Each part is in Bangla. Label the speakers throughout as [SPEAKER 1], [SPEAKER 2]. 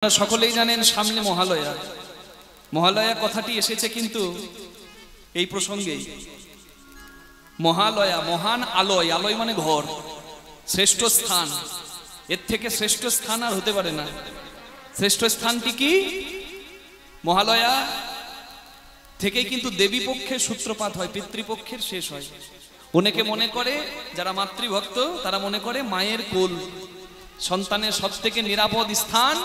[SPEAKER 1] সকলেই জানেন সামনে মহালয়া। মহালয়া কথাটি এসেছে কিন্তু এই প্রসঙ্গেই। মহালয়া, মহান আলয়, আলয় মানে ঘর, শ্রেষ্ঠ স্থান। এর থেকে শ্রেষ্ঠ স্থান আর হতে পারে না। শ্রেষ্ঠ স্থানটি কি? মহালয়া থেকে কিন্তু দেবী পক্ষের সূত্রপাত হয়, পিতৃপক্ষের শেষ হয়। অনেকে মনে করে, যারা মাতৃভক্ত তারা মনে করে মায়ের কোল সন্তানের সব থেকে নিরাপদ স্থান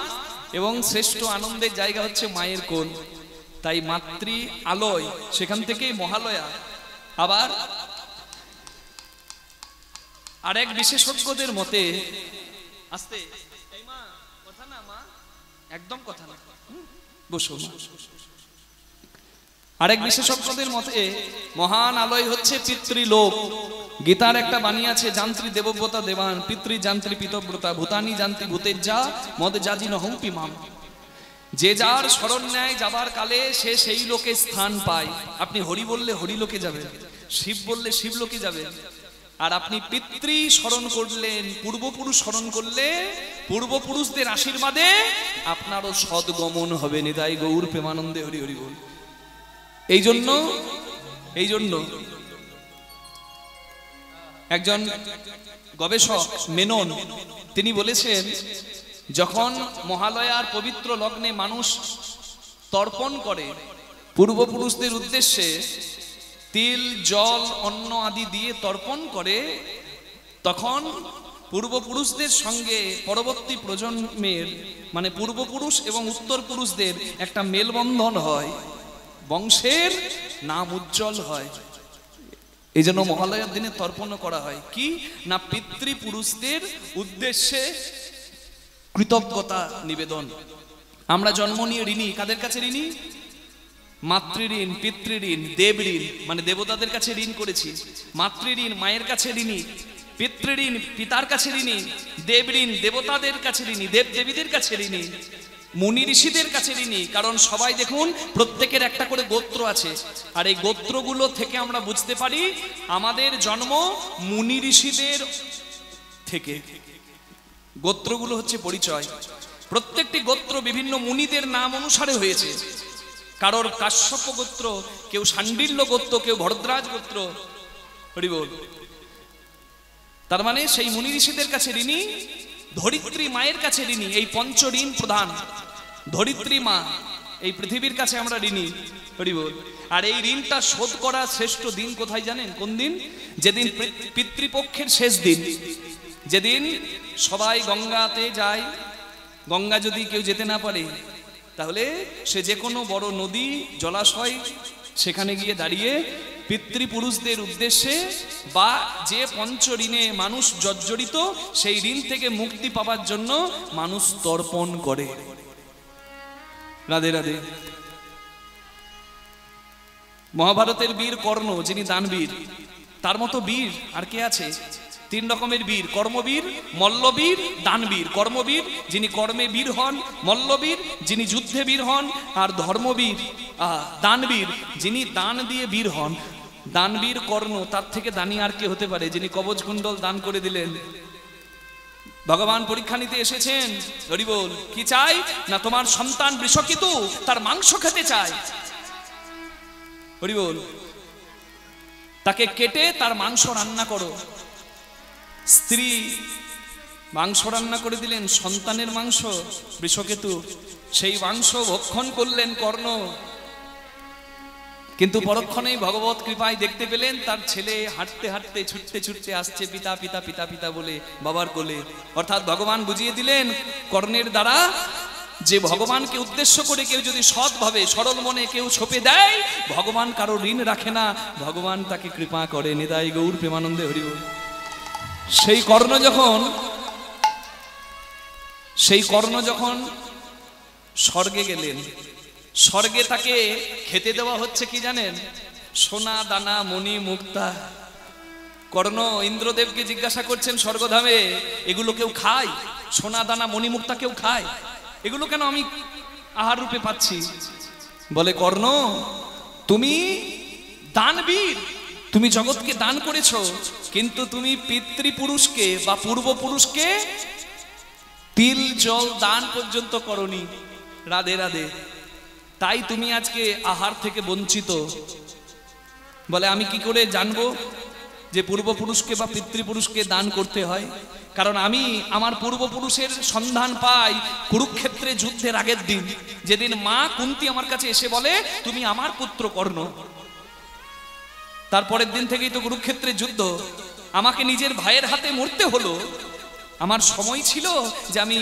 [SPEAKER 1] এবং শ্রেষ্ঠ আনন্দের জায়গা হচ্ছে মায়ের কোল। তাই মাতৃ আলয়, সেখান থেকেই মহালয়া। আবার আরেক বিশেষজ্ঞদের মতে, আস্তে কথা না মা, একদম কথা না, বসো। আরেক বিশেষজ্ঞদের মতে মহান আলয় হচ্ছে পিতৃলোক। গীতার একটা বাণী আছে, যান্ত্রী দেবব্রতা দেবান, পিতৃ যান্ত্রী পিতব্রতা, ভূতানি যান্ত্রী ভূতের যা মদ যাজি নহংপি মাম। যে যার শরণ নেয় যাবার কালে সে সেই লোকে স্থান পায়। আপনি হরি বললে হরি লোকে যাবেন, শিব বললে শিব লোকে যাবেন। আর আপনি পিতৃ স্মরণ করলেন, পূর্বপুরুষ স্মরণ করলে পূর্বপুরুষদের আশীর্বাদে আপনারও সদ্গমন হবে। নিতাই গৌর প্রেমানন্দে হরি হরি বল। এই জন্য একজন গবেষক মেনন তিনি বলেছেন, যখন মহালয়ার পবিত্র লগ্নে মানুষ তর্পণ করে পূর্বপুরুষদের উদ্দেশ্যে, তিল জল অন্ন আদি দিয়ে তর্পণ করে, তখন পূর্বপুরুষদের সঙ্গে পরবর্তী প্রজন্মের মানে পূর্বপুরুষ এবং উত্তর পুরুষদের একটা মেলবন্ধন হয়, বংশের নাম উজ্জ্বল হয়। এই জন্য মহালয়ার দিনে তর্পণ করা হয়। কি না, পিতৃপুরুষদের উদ্দেশ্যে কৃতজ্ঞতা নিবেদন। আমরা জন্ম নিয়ে ঋণী, কাদের কাছে ঋণী? মাতৃঋণ, পিতৃঋণ, দেবঋণ মানে দেবতাদের কাছে ঋণ করেছি। মাতৃঋণ মায়ের কাছে ঋণী, পিতৃঋণ পিতার কাছে ঋণী, দেবঋণ দেবতাদের কাছে ঋণী, দেব দেবীদের কাছে ঋণী, মুনি ঋষিদের কাছে ঋণী। কারণ সবাই দেখুন প্রত্যেকের একটা করে গোত্র আছে, আর এই গোত্রগুলো থেকে আমরা বুঝতে পারি আমাদের জন্ম মুনি ঋষিদের থেকে। গোত্রগুলো হচ্ছে পরিচয়। প্রত্যেকটি গোত্র বিভিন্ন মুনিদের নাম অনুসারে হয়েছে। কারোর কাশ্যপ গোত্র, কেউ শাণ্ডিল্য গোত্র, কেউ ভরদ্রাজ গোত্র। হরি বল। তার মানে সেই মুনি ঋষিদের কাছে ঋণী, ধরিত্রী মায়ের কাছে ঋণী। এই পঞ্চ ঋণ প্রধান। ধরিত্রী মা, এই পৃথিবীর কাছে আমরা ঋণী। হরি বল। আর এই ঋণটা শোধ করা শ্রেষ্ঠ দিন কোথায় জানেন? কোন দিন? যেদিন পিতৃপক্ষের শেষ দিন, যেদিন সবাই গঙ্গাতে যায়। গঙ্গা যদি কেউ যেতে না পারে, তাহলে সে যে কোনো বড় নদী জলাশয় সেখানে গিয়ে দাঁড়িয়ে পিতৃপুরুষদের উদ্দেশ্যে বা যে পঞ্চ ঋণে মানুষ জর্জরিত সেই ঋণ থেকে মুক্তি পাওয়ার জন্য মানুষ তর্পণ করে। রাধে রাধে। মহাভারতের বীর কর্ণ, যিনি দানবীর, তার মতো বীর আর কে আছে? তিন রকমের বীর, কর্মবীর, মল্লবীর, দানবীর। কর্মবীর যিনি কর্মে বীর হন, মল্লবীর যিনি যুদ্ধে বীর হন, আর ধর্মবীর দানবীর যিনি দান দিয়ে বীর হন। দানবীর কর্ণ, তার থেকে দানি আর কে হতে পারে? যিনি কবচ কুণ্ডল দান করে দিলেন। ভগবান পরীক্ষা নিতে এসেছেন। হরি বল। কি চাই না, তোমার সন্তান বৃষকেতু তার মাংস খেতে চায়। হরি বল। তাকে কেটে তার মাংস রান্না করো। স্ত্রী মাংস রান্না করে দিলেন, সন্তানের মাংস বৃষকেতু, সেই মাংস ভক্ষণ করলেন কর্ণ। কিন্তু পরক্ষণেই ভগবত কৃপায় দেখতে পেলেন তার ছেলে হাঁটতে হাঁটতে ছুটতে ছুটতে আসছে পিতা পিতা পিতা পিতা বলে বাবার কোলে। অর্থাৎ ভগবান বুঝিয়ে দিলেন কর্ণের দ্বারা যে ভগবানকে উদ্দেশ্য করে কেউ যদি সৎভাবে সরল মনে কেউ ছপে দেয়, ভগবান কারো ঋণ রাখে না, ভগবান তাকে কৃপা করে। নিতাই গৌর প্রেমানন্দে হরি বল। সেই কর্ণ যখন স্বর্গে গেলেন, স্বর্গে তাকে খেতে দেওয়া হচ্ছে কি জানেন? সোনা দানা মণি মুক্তা। কর্ণ ইন্দ্রদেবকে জিজ্ঞাসা করছেন স্বর্গধামে, এগুলো কেউ খায়? সোনা দানা মণি মুক্তা কেউ খায়? এগুলো কেন আমি আহার রূপে পাচ্ছি? বলে, কর্ণ তুমি দানবীর, তুমি জগৎকে দান করেছো, কিন্তু তুমি পিতৃপুরুষকে বা পূর্বপুরুষকে তিল জল দান পর্যন্ত করনি। রাধে রাধে। তাই তুমি আজকে আহার থেকে বঞ্চিত। বলে আমি কি করে জানবো যে পূর্বপুরুষকে বা পিতৃপুরুষকে দান করতে হয়? কারণ আমি আমার পূর্বপুরুষের সন্ধান পাই কুরুক্ষেত্রে যুদ্ধের আগের দিন, যেদিন মা কুন্তী আমার কাছে এসে বলে তুমি আমার পুত্র কর্ণ। তারপরের দিন থেকেই তো কুরুক্ষেত্রে যুদ্ধ। আমাকে নিজের ভাইয়ের হাতে মরতে হলো। আমার সময় ছিল যে আমি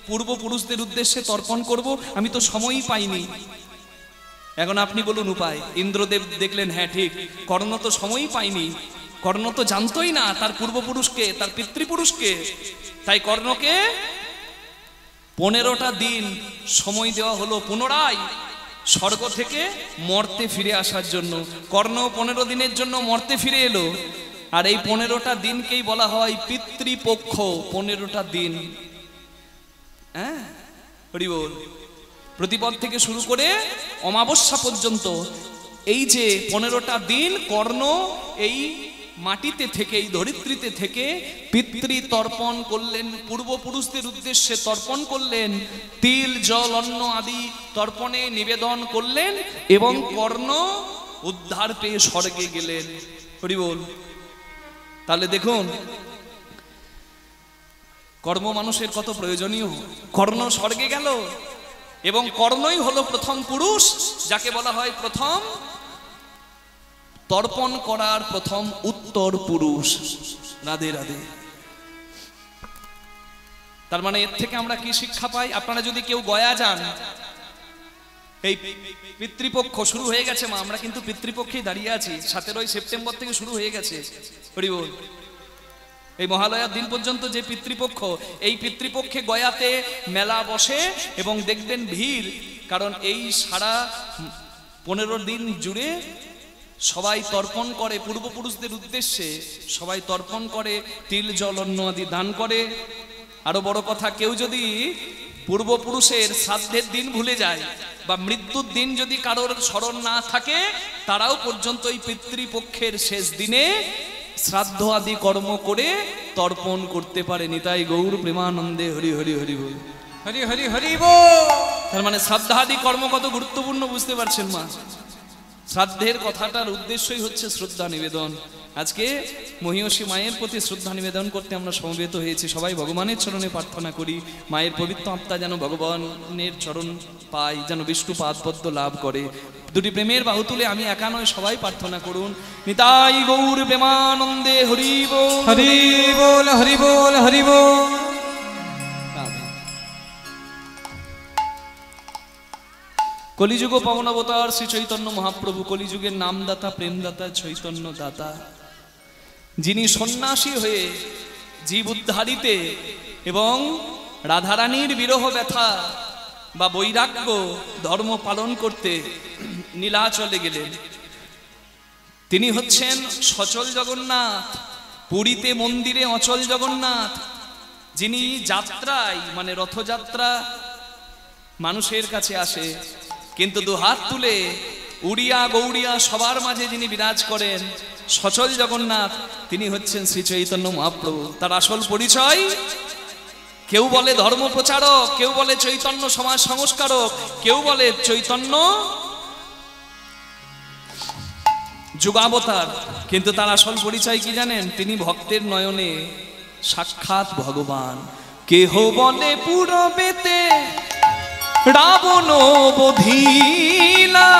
[SPEAKER 1] পূর্বপুরুষদের উদ্দেশ্যে তর্পণ করব, আমি তো সময়ই পাইনি। এখন আপনি বলুন উপায়। ইন্দ্রদেব দেখলেন হ্যাঁ ঠিক, কর্ণ তো সময়ই পাইনি, কর্ণ তো জানতোই না তার পূর্বপুরুষকে, তার পিতৃপুরুষকে। তাই কর্ণকে 15টা দিন সময় দেওয়া হলো পুনরায় স্বর্গ থেকে মর্তে ফিরে আসার জন্য। কর্ণ 15 দিনের জন্য মর্তে ফিরে এলো। আর এই 15টা দিনকেই বলা হয় পিতৃপক্ষ। 15টা দিন, হ্যাঁ হরি বল। প্রতিপদ থেকে শুরু করে অমাবস্যা পর্যন্ত এই যে 15টা দিন কর্ণ এই মাটিতে থেকে, এই ধরিত্রীতে থেকে পিতৃ তর্পণ করলেন, পূর্বপুরুষদের উদ্দেশ্যে তর্পণ করলেন, তিল জল অন্ন আদি তর্পণে নিবেদন করলেন এবং কর্ণ উদ্ধার পেয়ে স্বর্গে গেলেন। হরি বল। তাহলে দেখুন কর্ম মানুষের কত প্রয়োজনীয়। কর্ণ স্বর্গে গেল এবং কর্ণই হলো প্রথম পুরুষ যাকে বলা হয় প্রথম তর্পণ করার প্রথম উত্তর পুরুষ। রাধে রাধে। তার মানে এর থেকে আমরা কি শিক্ষা পাই? আপনারা যদি কেউ গয়া যান, এই পিতৃপক্ষ শুরু হয়ে গেছে মা, আমরা কিন্তু পিতৃপক্ষেই দাঁড়িয়ে আছি। 17ই সেপ্টেম্বর থেকে শুরু হয়ে গেছে। হরি বল। এই মহালয়ার দিন পর্যন্ত যে পিতৃপক্ষ, এই পিতৃপক্ষে গয়াতে মেলা বসে এবং দেখবেন ভিড়। কারণ এই সারা 15 দিন জুড়ে সবাই তর্পণ করে পূর্বপুরুষদের উদ্দেশ্যে, সবাই তর্পণ করে, তিল জল অন্ন আদি দান করে। আরো বড় কথা, কেউ যদি পূর্বপুরুষের শ্রাদ্ধের দিন ভুলে যায় বা মৃত্যুর দিন যদি কারোর স্মরণ না থাকে, তারাও পর্যন্ত এই পিতৃপক্ষের শেষ দিনে শ্রাদ্ধ আদি কর্ম করে তর্পণ করতে পারে। নিতাই গৌর প্রেমানন্দে হরি হরি হরি বল।
[SPEAKER 2] হরি হরি হরি বল।
[SPEAKER 1] তার মানে শ্রাদ্ধাদি কর্ম কত গুরুত্বপূর্ণ বুঝতে পারছেন মা? শ্রাদ্ধের কথাটার উদ্দেশ্যই হচ্ছে শ্রদ্ধা নিবেদন। আজকে মহিষী মায়ের প্রতি শ্রদ্ধা নিবেদন করতে আমরা সমবেত হয়েছি। সবাই ভগবানের চরণে প্রার্থনা করি মায়ের পবিত্র আত্মা যেন ভগবানের চরণ পায়, যেন বিষ্ণু পাদপদ্ম লাভ করে। দুটি প্রেমের বাহু তুলে আমি একা নয়, সবাই প্রার্থনা করুন। নিতাই গৌর প্রেমানন্দে হরি বল
[SPEAKER 2] হরি বল হরি বল হরি বল।
[SPEAKER 1] কলিযুগ পাবন অবতার শ্রী চৈতন্য মহাপ্রভু, কলিযুগের নামদাতা প্রেমদাতা চৈতন্য দাতা, যিনি সন্ন্যাসী হয়ে জীব উদ্ধারিতে এবং রাধারানীর বিরহ ব্যথা বা বৈরাগ্য ধর্ম পালন করতে নীলাচলে গেলেন। তিনি হচ্ছেন সচল জগন্নাথ, পুরীতে মন্দিরে অচল জগন্নাথ, যিনি যাত্রায় মানে রথযাত্রা মানুষের কাছে আসে, কিন্তু দুহাত তুলে উড়িয়া গৌড়িয়া সবার মাঝে যিনি বিরাজ করেন সচল জগন্নাথ, তিনি হচ্ছেন শ্রী চৈতন্য মহাপ্রভু। তার আসল পরিচয়, কেউ বলে ধর্ম প্রচারক, কেউ বলে চৈতন্য সমাজ সংস্কারক, কেউ বলে চৈতন্য যুগাবতার, কিন্তু তার আসল পরিচয় কি জানেন? তিনি ভক্তের নয়নে সাক্ষাৎ ভগবান। কেহ বলে পুরবেতে রাবণ বধিলা,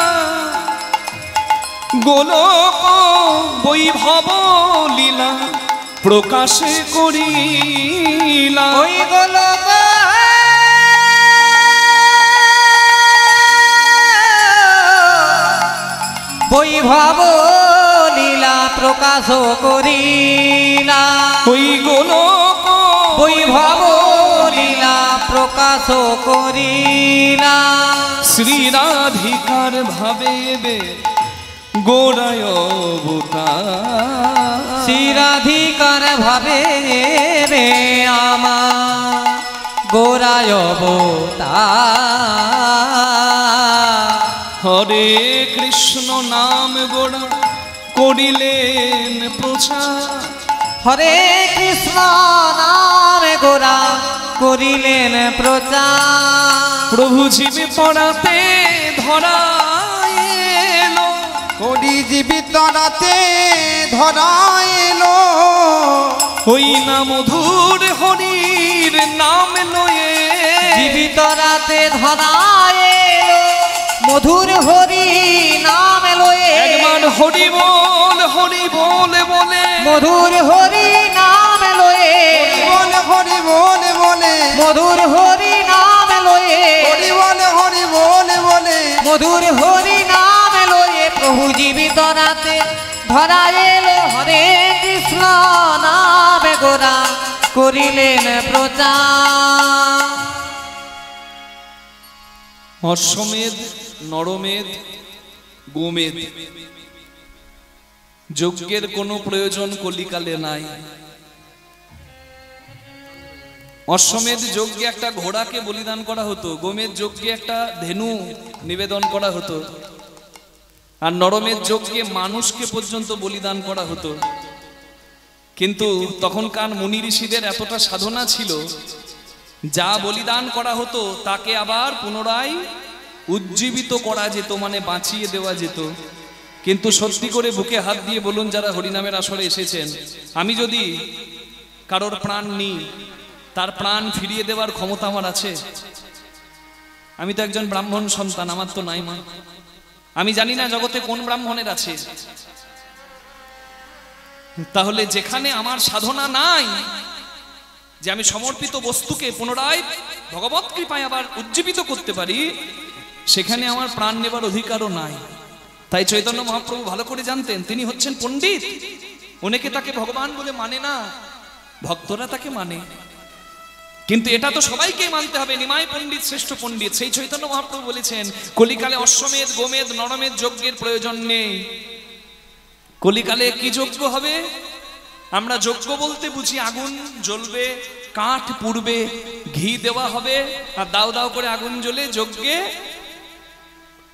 [SPEAKER 1] গোলক বৈভব লীলা প্রকাশে করিলা।
[SPEAKER 2] ওই গোলক বৈভব লীলা প্রকাশ করিলা।
[SPEAKER 1] ওই গোলক
[SPEAKER 2] বৈভব লীলা প্রকাশ করিলা।
[SPEAKER 1] শ্রীরাধিকার ভাবে গোড়ায় অবতার,
[SPEAKER 2] শ্রীরাধিকার ভাবে রে আমার গোড়ায় অবতার।
[SPEAKER 1] হরে কৃষ্ণ নাম গোড়া করিলেন প্রচার,
[SPEAKER 2] হরে কৃষ্ণ নাম গোড়া করিলেন প্রচার।
[SPEAKER 1] প্রভু জীবে পড়াতে ধরা এলো,
[SPEAKER 3] করি জীবিত রাতে ধরা এলো,
[SPEAKER 1] ওই না মধুর হরির নাম লয়ে।
[SPEAKER 2] জীবিত রাতে ধরা এলো, মধুর হরি নাম লয়ে।
[SPEAKER 1] একবার হরি বল বলে,
[SPEAKER 2] মধুর হরি নাম লয়ে।
[SPEAKER 3] বল হরি বল বলে,
[SPEAKER 2] মধুর হরি নাম লয়ে।
[SPEAKER 3] হরি বল বলে,
[SPEAKER 2] মধুর হরি নাম লয়ে। প্রভু জীবিত রাতে ধরা এলো, হরে কৃষ্ণ নামে গোরা করিলেন প্রচার।
[SPEAKER 1] অশ্বমেধ, নরমেধ, গোমেধ যজ্ঞের কোনো প্রয়োজন কলিকালে নাই। অশ্বমেধ যজ্ঞে একটা ঘোড়াকে বলিদান করা হতো, গোমেধ যজ্ঞে একটা ধেনু নিবেদন করা হতো, আর নরমেধ যজ্ঞে মানুষকে পর্যন্ত বলিদান করা হতো। কিন্তু তখনকার মুনি ঋষিদের এতটা সাধনা ছিল, যা বলিদান করা হতো তাকে আবার পুনরায় উজ্জীবিত করা যেত, মানে বাঁচিয়ে দেওয়া যেত। কিন্তু সত্যি করে বুকে হাত দিয়ে বলুন, যারা হরিনামের আসরে এসেছেন, আমি যদি কারোর প্রাণ নিই, তার প্রাণ ফিরিয়ে দেওয়ার ক্ষমতা আমার আছে? আমি তো একজন ব্রাহ্মণ সন্তান, আমার তো নাই মা। আমি জানি না জগতে কোন ব্রাহ্মণের আছে। তাহলে যেখানে আমার সাধনা নাই, যে আমি সমর্পিত বস্তুকে পুনরায় ভগবত কৃপায় আবার উজ্জীবিত করতে পারি, সেখানে আমার প্রাণ নেবার অধিকারও নাই। তাই চৈতন্য মহাপ্রভু ভালো করে জানতেন, তিনি হচ্ছেন পণ্ডিত। অনেকে তাকে ভগবান বলে মানে না, ভক্তরা তাকে মানে। কিন্তু এটা তো সবাইকে মানতে হবে, নিমাই পণ্ডিত শ্রেষ্ঠ পণ্ডিত। সেই চৈতন্য মহাপ্রভু বলেছেন, কলিকালে অশ্বমেধ, গোমেধ, নরমেধ যজ্ঞের প্রয়োজন নেই। কলিকালে কি যজ্ঞ হবে? আমরা যজ্ঞ বলতে বুঝি আগুন জ্বলবে, কাঠ পুড়বে, ঘি দেওয়া হবে, আর দাও দাও করে আগুন জ্বলে যজ্ঞে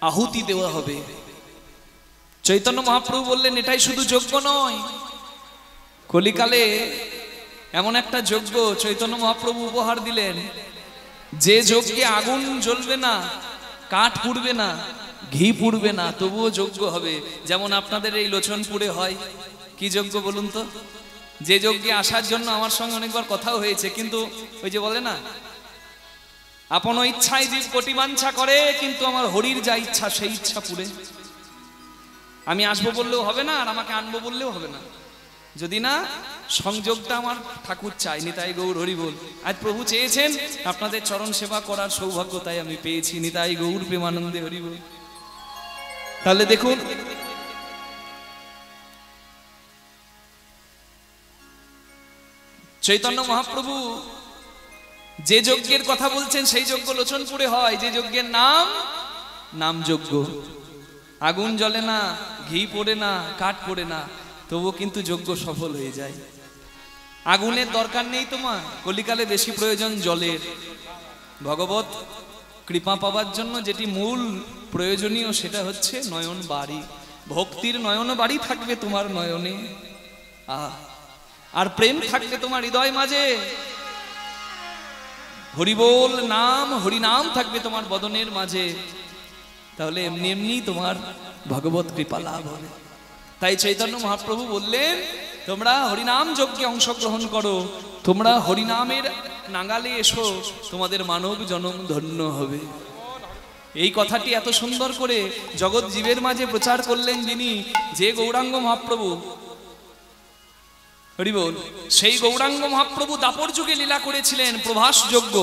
[SPEAKER 1] আহুতি দেওয়া হবে। চৈতন্য মহাপ্রভু বললেন, এটাই শুধু যজ্ঞ নয়, কলিকালে এমন একটা যজ্ঞ চৈতন্য মহাপ্রভু উপহার দিলেন, যে যজ্ঞে আগুন জ্বলবে না, কাঠ পুড়বে না, ঘি পুড়বে না, তবুও যজ্ঞ হবে। যেমন আপনাদের এই লোচনপুরে হয়, কি যজ্ঞ বলুন তো? যে যজ্ঞে আসার জন্য আমার সঙ্গে অনেকবার কথাও হয়েছে, কিন্তু ওই যে বলে না, আপন ইচ্ছায় জীব কোটি বাঞ্ছা করে, কিন্তু আমার হরির যা ইচ্ছা সেই ইচ্ছা পুরে। আমি আসবো বললেও হবে না, আর আমাকে আনবো বললেও হবে না, যদি না সংযোগটা আমার ঠাকুর চাই। নিতাই গৌর হরি বল। আজ প্রভু চেয়েছেন আপনাদের চরণ সেবা করার সৌভাগ্য, তাই আমি পেয়েছি। নিতাই গৌর প্রেমানন্দে হরি বল। তাহলে দেখুন, চৈতন্য মহাপ্রভু যে যজ্ঞের কথা বলছেন সেই যজ্ঞ লোচনপুরে হয়, যে যজ্ঞের নাম যজ্ঞ। আগুন জ্বলে না, ঘি পড়ে না, কাঠ পড়ে না, তবুও কিন্তু যজ্ঞ সফল হয়ে যায়। আগুনের দরকার নেই তোমার, কলিকালে বেশি প্রয়োজন জলের। ভগবত কৃপা পাওয়ার জন্য যেটি মূল প্রয়োজনীয়, সেটা হচ্ছে নয়ন বাড়ি। ভক্তির নয়ন বাড়ি থাকবে তোমার নয়নে, আর প্রেম থাকবে তোমার হৃদয় মাঝে। হরিবোল নাম, হরিনাম থাকবে তোমার বদনের মাঝে, তাহলে এমনি এমনি তোমার ভগবত কৃপা লাভ হবে। তাই চৈতন্য মহাপ্রভু বললেন, তোমরা হরিনাম যজ্ঞে অংশগ্রহণ করো, তোমরা হরিনামের নাগালে এসো, তোমাদের মানব জনম ধন্য হবে। এই কথাটি এত সুন্দর করে জগৎ জীবের মাঝে প্রচার করলেন যিনি, যে গৌরাঙ্গ মহাপ্রভু হরি বল। সেই গৌরাঙ্গ মহাপ্রভু দাপর যুগে লীলা করেছিলেন প্রভাস যজ্ঞ,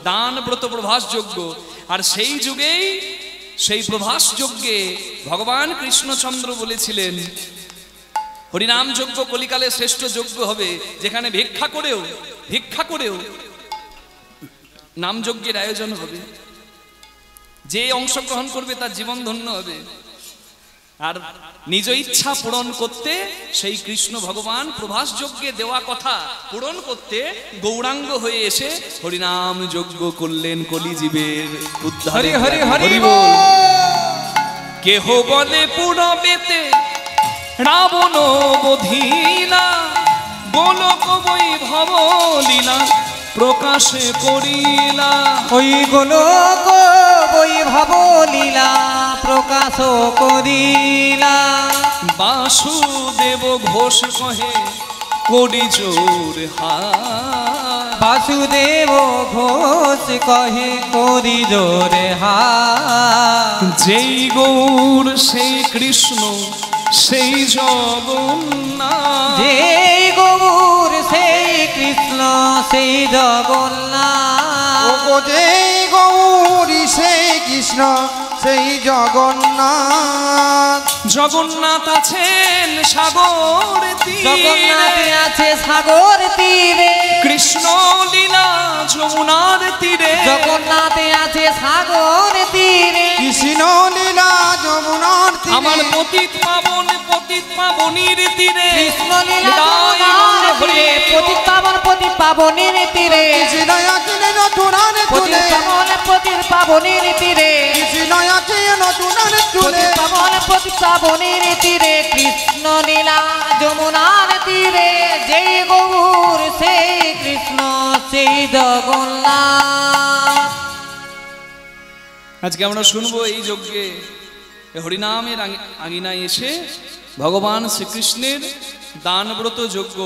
[SPEAKER 1] দান ব্রত প্রভাস যজ্ঞ। আর সেই যুগেই, সেই প্রভাস যজ্ঞে ভগবান কৃষ্ণচন্দ্র বলেছিলেন, হরিনাম যজ্ঞ কলিকালে শ্রেষ্ঠ যজ্ঞ হবে, যেখানে ভিক্ষা করেও নাম যজ্ঞের আয়োজন হবে। যে অংশগ্রহণ করবে তার জীবন ধন্য হবে। আর নিজ ইচ্ছা পূরণ করতে সেই কৃষ্ণ ভগবান প্রভাস যজ্ঞে দেওয়া কথা পূরণ করতে গৌরাঙ্গ হয়ে এসে হরিনাম যজ্ঞ করলেন কলিজীবের উদ্ধারে। হরি হরি বল। কেহ বলে পুরবেতে রাবণ বধিলা, গোলক বৈভব লীলা প্রকাশে করিলা,
[SPEAKER 2] ওই গোলক বৈভব লীলা প্রকাশ করিলা।
[SPEAKER 1] বাসুদেব ঘোষ কহে করি জোর হাত,
[SPEAKER 2] বাসুদেব ঘোষ কহে করি জোরে হাত।
[SPEAKER 1] যেই গৌর সেই কৃষ্ণ সেই জগন্নাথ,
[SPEAKER 2] যেই গৌর সেই কৃষ্ণ সেই জগন্নাথ।
[SPEAKER 3] ও গো যেই গৌরী সেই কৃষ্ণ সেই জগন্নাথ।
[SPEAKER 1] জগন্নাথ আছেন সাগর
[SPEAKER 2] জগন্নাথ
[SPEAKER 1] তীরে,
[SPEAKER 2] আছে সাগর তীরে,
[SPEAKER 1] কৃষ্ণ লীলা যমুনার তীরে।
[SPEAKER 2] জগন্নাথ আছে সাগর তীরে,
[SPEAKER 3] কৃষ্ণ লীলা যমুনার
[SPEAKER 1] আমার
[SPEAKER 3] তীরে।
[SPEAKER 1] পতিত পাবনীর তীরে,
[SPEAKER 2] কৃষ্ণ লীলা
[SPEAKER 1] হৃদয়
[SPEAKER 2] যমুনার তীরে, পতিত পাবনীর তীরে,
[SPEAKER 3] কৃষ্ণ আছেন নতুনার চুলে,
[SPEAKER 2] পতিত পাবনীর তীরে,
[SPEAKER 3] কৃষ্ণ আছেন নতুনার চুলে।
[SPEAKER 2] পতিত পাবনীর তীরে, কৃষ্ণ লীলা যমুনার তীরে। যেই গৌর সেই কৃষ্ণ সেই জগন্নাথ।
[SPEAKER 1] আজকে আমরা শুনবো এই যজ্ঞে হরিনামের আঙিনায় এসে ভগবান শ্রীকৃষ্ণের দানব্রত যজ্ঞ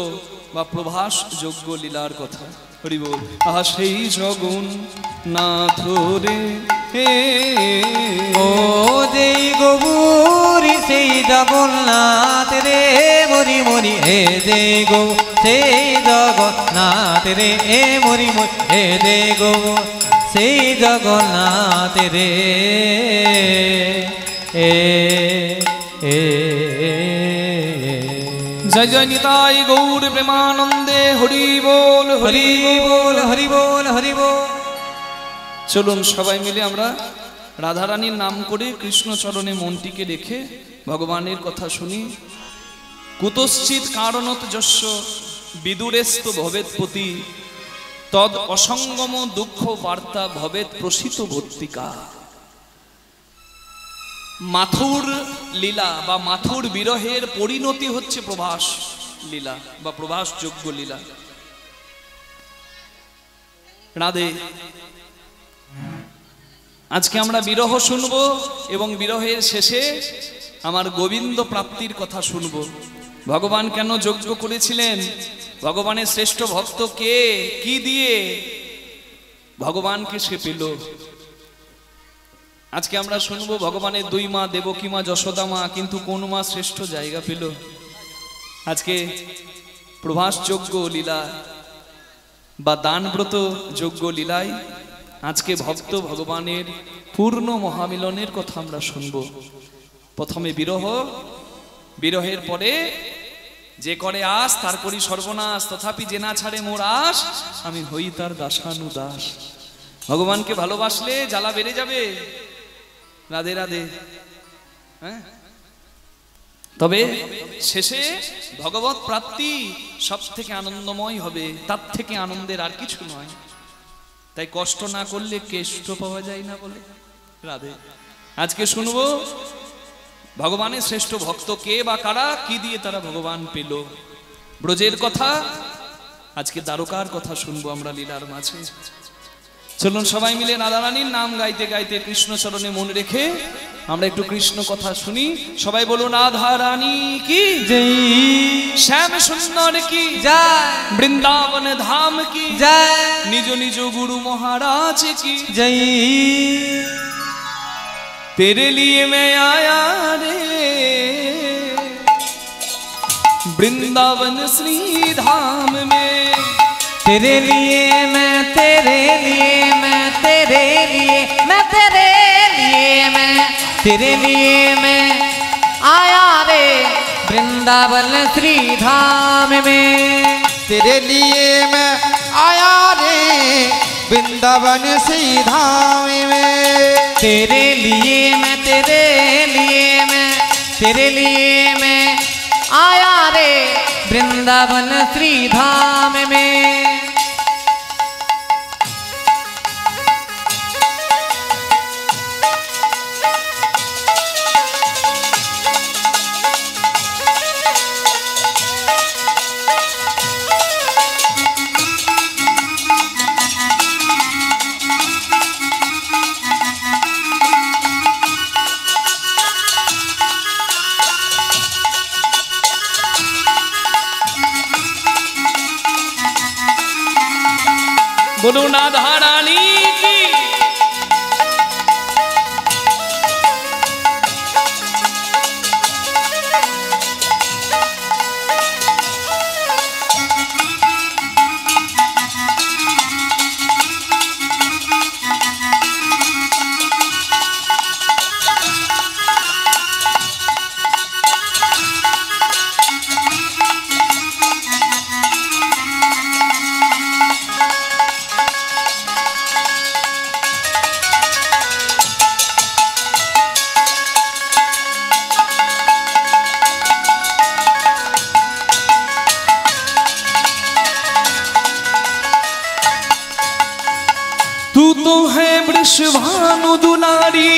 [SPEAKER 1] বা প্রভাস যজ্ঞ লীলার কথা। হরি বল। আহা সেই জগন্নাথ রে হে,
[SPEAKER 2] ও যেই গৌর সেই জগন্নাথ রে, মরি মরি হে যেই গৌ সেই জগন্নাথ রে, হে মরি মরি হে যেই গৌ সেই জগন্নাথ রে।
[SPEAKER 1] জয় জয় নিতাই গৌর প্রেমানন্দে হরি বল হরি
[SPEAKER 2] হরি বল হরি বল হরি বল।
[SPEAKER 1] চলুন সবাই মিলে আমরা রাধারানীর নাম করে কৃষ্ণ চরণে মনটিকে রেখে ভগবানের কথা শুনি। কুতশ্চিৎ কারণত যস্য বিদুরেস্ত ভবেৎ পতি, তদ অসঙ্গম দুঃখ বার্তা ভবেৎ প্রসিত ভর্তিকা। মাথুর লীলা বা মাথুর বিরহের পরিণতি হচ্ছে প্রভাস লীলা বা প্রভাস যোগ্য লীলা। রাধে। আজকে আমরা বিরহ শুনবো এবং বিরহের শেষে আমার গোবিন্দ প্রাপ্তির কথা শুনবো। ভগবান কেন যজ্ঞ করেছিলেন, ভগবানের শ্রেষ্ঠ ভক্ত কে, কি দিয়ে ভগবানকে সে পেল। আজকে আমরা শুনবো ভগবানের দুই মা দেবকী মা যশোদা মা, কিন্তু কোন মা শ্রেষ্ঠ জায়গা পেল। আজকে প্রভাস যজ্ঞ লীলা বা দানব্রত যজ্ঞ লীলায় আজকে ভক্ত ভগবানের পূর্ণ মহামিলনের কথা আমরা শুনবো। প্রথমে বিরহ, বিরহের পরে যে করে আস তারপরই সর্বনাশ, তথাপি যে না ছাড়ে মোর আস আমি হই তার দাসানুদাস। ভগবানকে ভালোবাসলে জ্বালা বেড়ে যাবে। রাধে রাধে। হ্যাঁ, তবে শেষে ভগবত প্রাপ্তি সব থেকে আনন্দময় হবে, তার থেকে আনন্দের আর কিছু নয়। তাই কষ্ট না করলে কেষ্ট পাওয়া যায় না বলে। রাধে। আজকে শুনবো ভগবানের শ্রেষ্ঠ ভক্ত কে বা কারা, কি দিয়ে তারা ভগবান পেল। ব্রজের কথা, আজকে দ্বারকার কথা শুনবো আমরা লীলার মাঝে। চলুন সবাই মিলে রাধারানীর নাম গাইতে গাইতে কৃষ্ণ চরণে মন রেখে আমরা একটু কৃষ্ণ কথা শুনি। সবাই বলুন রাধারানী কি
[SPEAKER 2] জয়,
[SPEAKER 1] শ্যাম সুন্দর কি
[SPEAKER 2] জয়,
[SPEAKER 1] বৃন্দাবন ধাম কি
[SPEAKER 2] জয়,
[SPEAKER 1] নিজ নিজ গুরু মহারাজ की
[SPEAKER 2] জয়।
[SPEAKER 1] तेरे लिए मैं आया रे वृंदावन श्री धाम में,
[SPEAKER 2] तेरे लिए मैं तेरे लिए मैं तेरे लिए मैं तेरे लिए मैं तेरे लिए मैं आया रे वृंदावन श्री धाम में।
[SPEAKER 3] तेरे लिए मैं आया रे वृंदावन श्री धाम में।
[SPEAKER 2] तेरे लिए मैं तेरे लिए मैं तेरे लिए मैं आया रे वृंदावन श्री धाम में।
[SPEAKER 1] बोलो राधा रानी की। तू तो है वृषभानु दुलारी,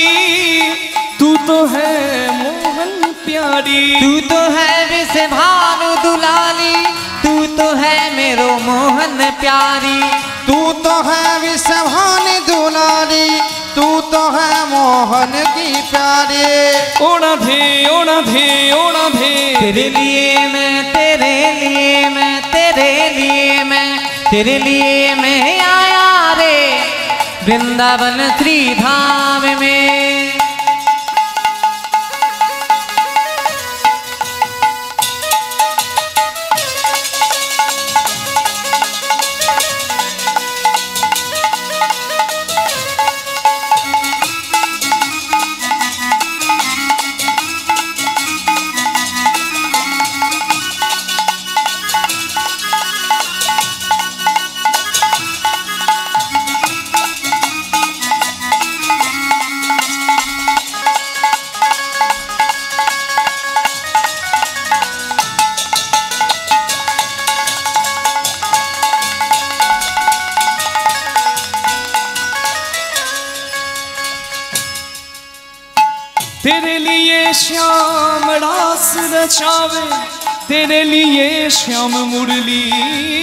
[SPEAKER 1] तू तो है मोहन प्यारी,
[SPEAKER 2] तू तो है वृषभानु दुलारी, तू तो है मेरो मोहन प्यारी,
[SPEAKER 3] तू तो है विषभानु दुलारी, तू तो है मोहन की प्यारी।
[SPEAKER 1] ओ राधे ओ राधे ओ राधे।
[SPEAKER 2] तेरे लिए मैं, तेरे लिए मैं, तेरे लिए मैं, तेरे लिए मैं आया रे वृंदावन श्री धाम में।
[SPEAKER 1] तेरे लिए श्याम रास रचावे, तेरे लिए श्याम मुरली,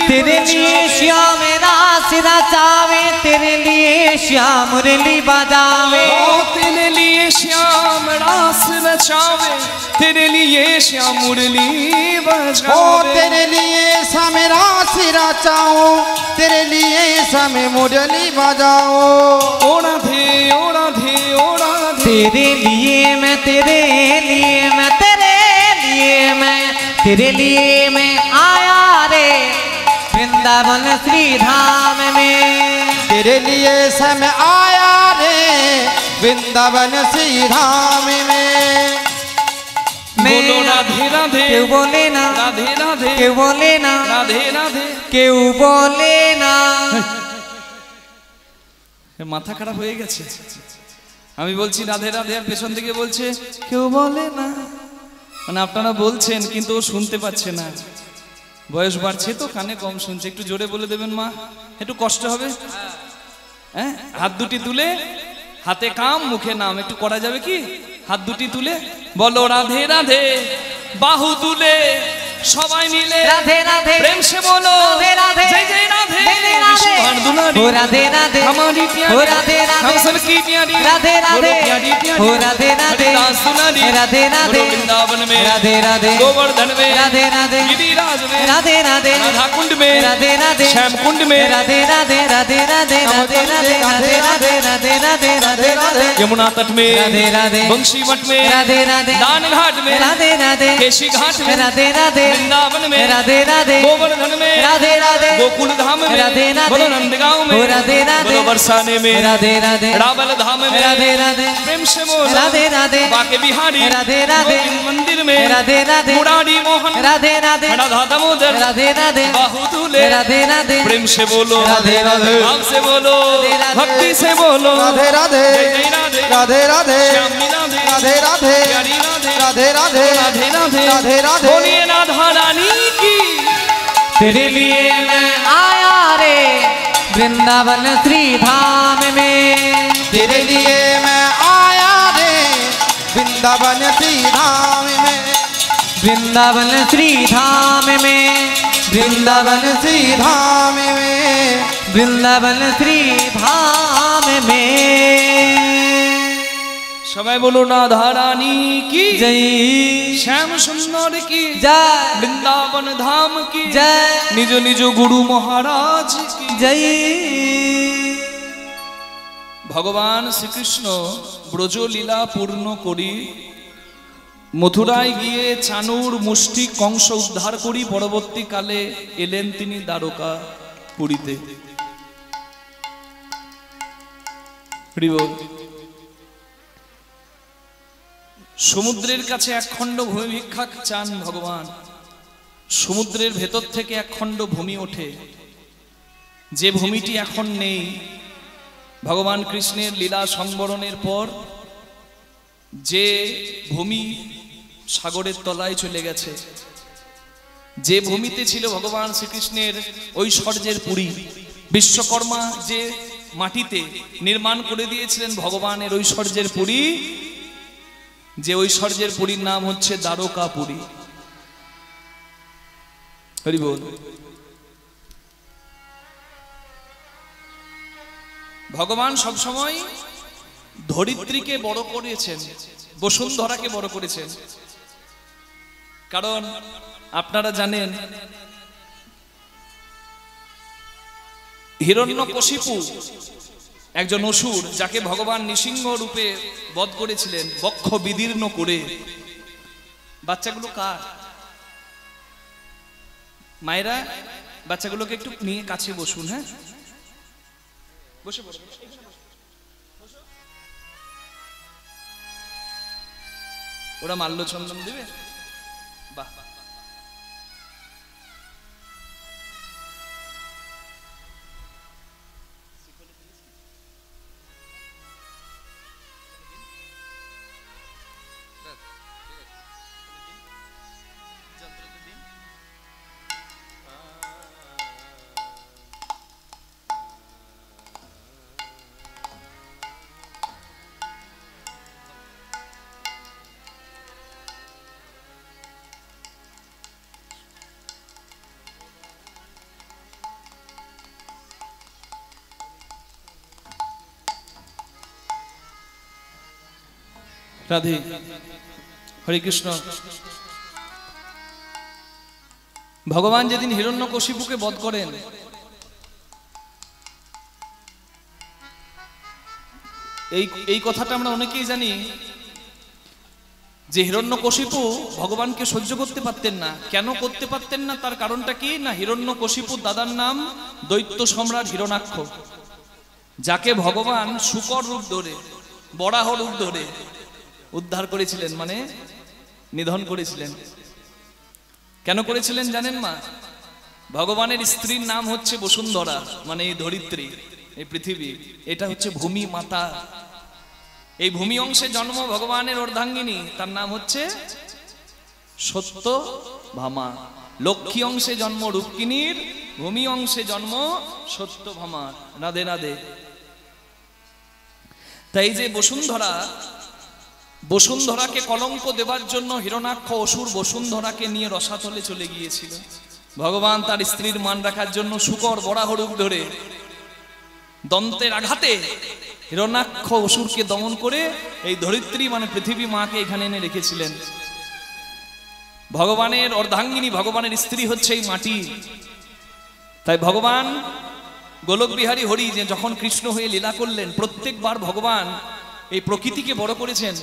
[SPEAKER 2] तेरे लिए श्याम रास रचावे, तेरे लिए श्याम मुरली बजावे।
[SPEAKER 1] ओ तेरे लिए श्याम रास रचावे, तेरे लिए श्याम मुरली
[SPEAKER 3] ओ
[SPEAKER 1] बजावे।
[SPEAKER 3] तेरे लिए समय राशि रचाओ, तेरे लिए समय मुरली बजाओ।
[SPEAKER 1] ओ राधे ओ राधे ओ राधे।
[SPEAKER 2] तेरे लिए मैं, तेरे लिए मैं, तेरे लिए मैं, तेरे लिए मैं आया रे वृंदावन श्री धाम में।
[SPEAKER 3] तेरे लिए समय आया रे वृंदावन श्री धाम में।
[SPEAKER 1] बोलो राधे राधे।
[SPEAKER 2] क्यों बोले ना,
[SPEAKER 1] राधे राधे।
[SPEAKER 2] क्यों बोले ना,
[SPEAKER 1] राधे राधे।
[SPEAKER 2] क्यों बोले ना।
[SPEAKER 1] মাথা খারাপ হয়ে গেছে। আমি বলছি রাধে রাধে আর পেছন থেকে বলছে কেউ বলে না, মানে আপনারা বলছেন কিন্তু ও শুনতে পাচ্ছে না, বয়স বাড়ছে তো কানে কম শুনছে। একটু জোরে বলে দেবেন মা, একটু কষ্ট হবে। হ্যাঁ, হাত দুটি তুলে, হাতে কাম মুখে নাম, একটু করা যাবে কি? হাত দুটি তুলে বলো রাধে রাধে, বাহু তুলে সবাই মিলে
[SPEAKER 2] राधे राधे
[SPEAKER 1] प्रेम से बोलो
[SPEAKER 2] राधे राधे
[SPEAKER 1] जय जय राधे
[SPEAKER 2] जय जय राधे
[SPEAKER 1] विश्वभानु दुलारी
[SPEAKER 2] हो राधे राधे
[SPEAKER 1] हमारी प्यारी
[SPEAKER 2] हो राधे राधे
[SPEAKER 1] हम सबकी प्यारी
[SPEAKER 2] राधे राधे
[SPEAKER 1] बोलो प्यारी प्यारी
[SPEAKER 2] हो राधे राधे
[SPEAKER 1] हरिदास दुलारी
[SPEAKER 2] राधे राधे
[SPEAKER 1] बोलो वृंदावन में
[SPEAKER 2] राधे राधे
[SPEAKER 1] गोवर्धन में
[SPEAKER 2] राधे राधे
[SPEAKER 1] गिरिराज में
[SPEAKER 2] राधे राधे
[SPEAKER 1] राधा कुंड में
[SPEAKER 2] राधे राधे
[SPEAKER 1] श्याम कुंड में
[SPEAKER 2] राधे राधे राधे राधे राधे राधे राधे राधे राधे राधे राधे राधे
[SPEAKER 1] यमुना तट में
[SPEAKER 2] राधे राधे
[SPEAKER 1] बंशी मठ में
[SPEAKER 2] राधे राधे
[SPEAKER 1] दान घाट में
[SPEAKER 2] राधे राधे
[SPEAKER 1] केशी घाट में
[SPEAKER 2] राधे राधे
[SPEAKER 1] वृंदावन में
[SPEAKER 2] राधे राधे
[SPEAKER 1] गोवर्धन में
[SPEAKER 2] राधे राधे
[SPEAKER 1] गोकुल धाम में
[SPEAKER 2] राधे राधे
[SPEAKER 1] बोलो नंदगांव में
[SPEAKER 2] हो राधे राधे
[SPEAKER 1] बोलो बरसाने में
[SPEAKER 2] राधे राधे
[SPEAKER 1] रावल धाम में
[SPEAKER 2] राधे राधे
[SPEAKER 1] प्रेम से बोलो
[SPEAKER 2] राधे राधे
[SPEAKER 1] बाके बिहारी
[SPEAKER 2] राधे राधे
[SPEAKER 1] गोविंद मंदिर में
[SPEAKER 2] राधे राधे
[SPEAKER 1] मुरारी मोहन
[SPEAKER 2] राधे राधे
[SPEAKER 1] राधा दामोदर
[SPEAKER 2] राधे राधे
[SPEAKER 1] बाहु दूल्हे
[SPEAKER 2] राधे राधे
[SPEAKER 1] प्रेम से बोलो
[SPEAKER 2] राधे राधे
[SPEAKER 1] भाव से बोलो
[SPEAKER 2] राधे राधे
[SPEAKER 1] भक्ति से बोलो
[SPEAKER 3] राधे राधे
[SPEAKER 1] जय जय राधे
[SPEAKER 3] राधे राधे
[SPEAKER 1] श्यामी राधे
[SPEAKER 3] राधे राधे
[SPEAKER 1] प्यारी राधे
[SPEAKER 3] राधे राधे
[SPEAKER 1] राधे राधे
[SPEAKER 3] राधे राधे
[SPEAKER 1] बोलिए राधा रानी की।
[SPEAKER 2] तेरे लिए मैं आया रे वृंदावन श्री धाम में।
[SPEAKER 3] तेरे लिए मैं आया रे वृंदावन श्री धाम में।
[SPEAKER 2] वृंदावन श्री धाम में
[SPEAKER 3] वृंदावन श्री धाम में।
[SPEAKER 2] वृंदावन श्री धाम में।
[SPEAKER 1] সবাই বলুন রাধা রানী কি
[SPEAKER 2] জয়,
[SPEAKER 1] শ্যাম সুন্দর কি
[SPEAKER 2] জয়,
[SPEAKER 1] বৃন্দাবন ধাম কি
[SPEAKER 2] জয়,
[SPEAKER 1] নিজ নিজ গুরু মহারাজ কি
[SPEAKER 2] জয়।
[SPEAKER 1] ভগবান শ্রীকৃষ্ণ ব্রজলীলা পূর্ণ করি মথুরায় গিয়ে চানুর মুষ্টি কংস উদ্ধার করি পরবর্তীকালে এলেন তিনি দ্বারকা পুরীতে। সমুদ্রের কাছে এক খণ্ড ভূমি ভিক্ষা চান ভগবান। সমুদ্রের ভেতর থেকে এক খণ্ড ভূমি ওঠে, যে ভূমিটি এখন নেই। ভগবান কৃষ্ণের লীলা সংবরণের পর যে ভূমি সাগরের তলায় চলে গেছে, যে ভূমিতে ছিল ভগবান শ্রীকৃষ্ণের ঐশ্বর্যের পুরী, বিশ্বকর্মা যে মাটিতে নির্মাণ করে দিয়েছিলেন ভগবানের ঐশ্বর্যের পুরী, যে ঐশ্বর্যের পুরীর নাম হচ্ছে দ্বারকা পুরী। হরি বল। ভগবান সবসময় ধরিত্রীকে বড় করেছেন, বসুন্ধরাকে বড় করেছেন। কারণ আপনারা জানেন হিরণ্যকশিপু একজন অসুর, যাকে ভগবান নৃসিংহ রূপে বধ করেছিলেন বক্ষ বিদীর্ণ করে। বাচ্চাগুলো কার? মায়েরা বাচ্চাগুলোকে একটু নিয়ে কাছে বসুন। হ্যাঁ, বসে পড়ো। ওরা মাল্য চন্দন দেবে। বাহ, রাধে। হরে কৃষ্ণ। ভগবান যেদিন হিরণ্যকশিপুকে বধ করেন, এই কথাটা আমরা অনেকেই জানি যে হিরণ্যকশিপু ভগবানকে সহ্য করতে পারতেন না। কেন করতে পারতেন না তার কারণটা কি? না, হিরণ্যকশিপুর দাদার নাম দৈত্য সম্রাট হিরণাক্ষ, যাকে ভগবান শূকর রূপ ধরে, বরাহ রূপ ধরে উদ্ধার করেছিলেন, মানে নিধন করেছিলেন। কেন করেছিলেন জানেন মা? ভগবানের স্ত্রীর নাম হচ্ছে বসুন্ধরা, মানে এই ধরিত্রী, এই পৃথিবী, এটা হচ্ছে ভূমি মাতা। এই ভূমি অংশে জন্ম ভগবানের অর্ধাঙ্গিনী, তার নাম হচ্ছে সত্যভামা। লক্ষ্মী অংশে জন্ম রূপকিনীর, ভূমি অংশে জন্ম সত্যভামা। রাধে রাধে। তাই যে বসুন্ধরাকে কলঙ্ক দেবার জন্য হিরণাক্ষ অসুর বসুন্ধরাকে নিয়ে রসাতলে চলে গিয়েছিল। ভগবান তার স্ত্রীর মান রাখার জন্য শূকর বরাহ রূপ ধরে দন্তের আঘাতে হিরণাক্ষ অসুরকে দমন করে এই ধরিত্রী মানে পৃথিবী মাকে এখানে এনে রেখেছিলেন। ভগবানের অর্ধাঙ্গিনী, ভগবানের স্ত্রী হচ্ছে এই মাটি। তাই ভগবান গোলক বিহারী হরি যে যখন কৃষ্ণ হয়ে লীলা করলেন, প্রত্যেকবার ভগবান এই প্রকৃতিকে বড় করেছেন।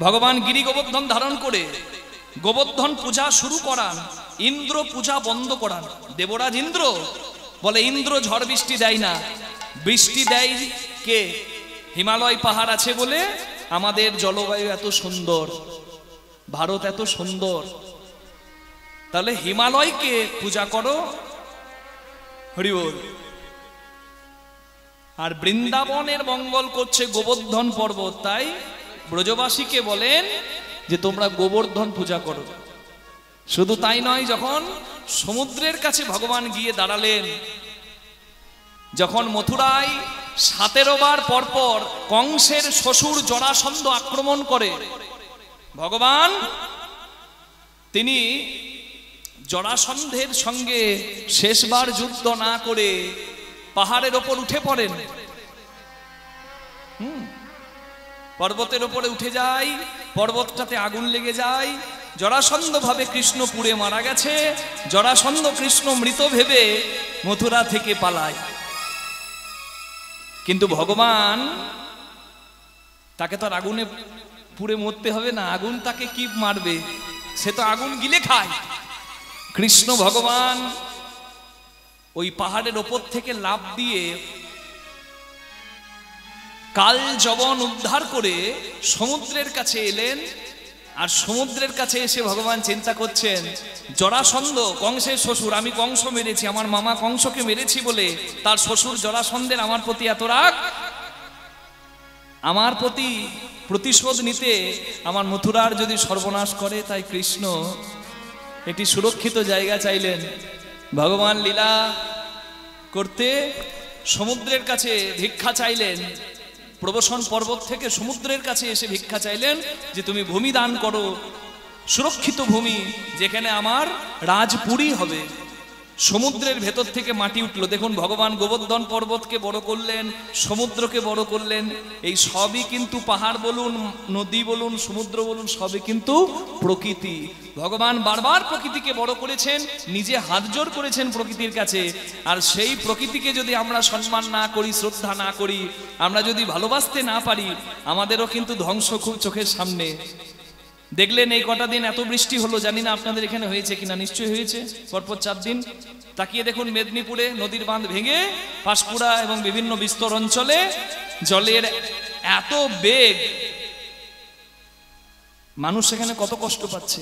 [SPEAKER 1] ভগবান গিরি গোবর্ধন ধারণ করে গোবর্ধন পূজা শুরু করান, ইন্দ্র পূজা বন্ধ করান। দেবরাজ ইন্দ্র বলে, ইন্দ্র ঝড় বৃষ্টি দেয় না, বৃষ্টি দেয় কে? হিমালয় পাহাড় আছে বলে আমাদের জলবায়ু এত সুন্দর, ভারত এত সুন্দর। তাহলে হিমালয়কে পূজা করো, হরি বল। আর বৃন্দাবনের মঙ্গল করছে গোবর্ধন পর্বত, তাই ব্রজবাসীকে বলেন যে তোমরা গোবর্ধন পূজা করো। শুধু তাই নয়, যখন সমুদ্রের কাছে ভগবান গিয়ে দাঁড়ালেন, যখন মথুরায় 17 বার পরপর কংসের শ্বশুর জরাসন্ধ আক্রমণ করে, ভগবান তিনি জরাসন্ধের সঙ্গে শেষবার যুদ্ধ না করে পাহাড়ের ওপর উঠে পড়েন। পর্বতের উপরে উঠে যায়, পর্বতটাতে আগুন লেগে যায়, জরাসন্ধ ভাবে কৃষ্ণ পুড়ে মারা গেছে, জরাসন্ধ কৃষ্ণ মৃত ভেবে মথুরা থেকে পালায়। কিন্তু ভগবান তাকে তো আর আগুনে পুড়ে মরতে হবে না, আগুন তাকে কি মারবে, সে তো আগুন গিলে খায়। কৃষ্ণ ভগবান ওই পাহাড়ের ওপর থেকে লাফ দিয়ে কাল যবন উদ্ধার করে সমুদ্রের কাছে এলেন। আর সমুদ্রের কাছে এসে ভগবান চিন্তা করছেন, জরাসন্ধ কংসের শ্বশুর, আমি কংস মেরেছি, আমার মামা কংসকে মেরেছি বলে তার শ্বশুর জরাসন্ধের আমার প্রতি এত রাগ, আমার প্রতি প্রতিশোধ নিতে আমার মথুরার যদি সর্বনাশ করে। তাই কৃষ্ণ একটি সুরক্ষিত জায়গা চাইলেন। ভগবান লীলা করতে সমুদ্রের কাছে ভিক্ষা চাইলেন, প্রবসন পর্বত থেকে সমুদ্রের কাছে এসে ভিক্ষা চাইলেন যে তুমি ভূমি দান করো, সুরক্ষিত ভূমি যেখানে আমার রাজপুরী হবে। সমুদ্রের ভেতর থেকে মাটি উঠলো। দেখুন ভগবান গোবর্ধন পর্বতকে বড় করলেন, সমুদ্রকে বড় করলেন। এই সবই কিন্তু পাহাড় বলুন, নদী বলুন, সমুদ্র বলুন, সবই কিন্তু প্রকৃতি। ভগবান বারবার প্রকৃতিকে বড় করেছেন, নিজে হাত জোড় করেছেন প্রকৃতির কাছে। আর সেই প্রকৃতিকে যদি আমরা সম্মান না করি, শ্রদ্ধা না করি, আমরা যদি ভালোবাসতে না পারি, আমাদেরও কিন্তু ধ্বংস খুব চোখের সামনে। দেখলেন এই কটা দিন এত বৃষ্টি হলো, জানি না আপনাদের এখানে হয়েছে কিনা, নিশ্চয়ই হয়েছে। পরপর 4 দিন তাকিয়ে দেখুন মেদিনীপুরে নদীর বাঁধ ভেঙে পাঁশকুড়া এবং বিভিন্ন বিস্তর অঞ্চলে জলের এত বেগ, মানুষ সেখানে কত কষ্ট পাচ্ছে।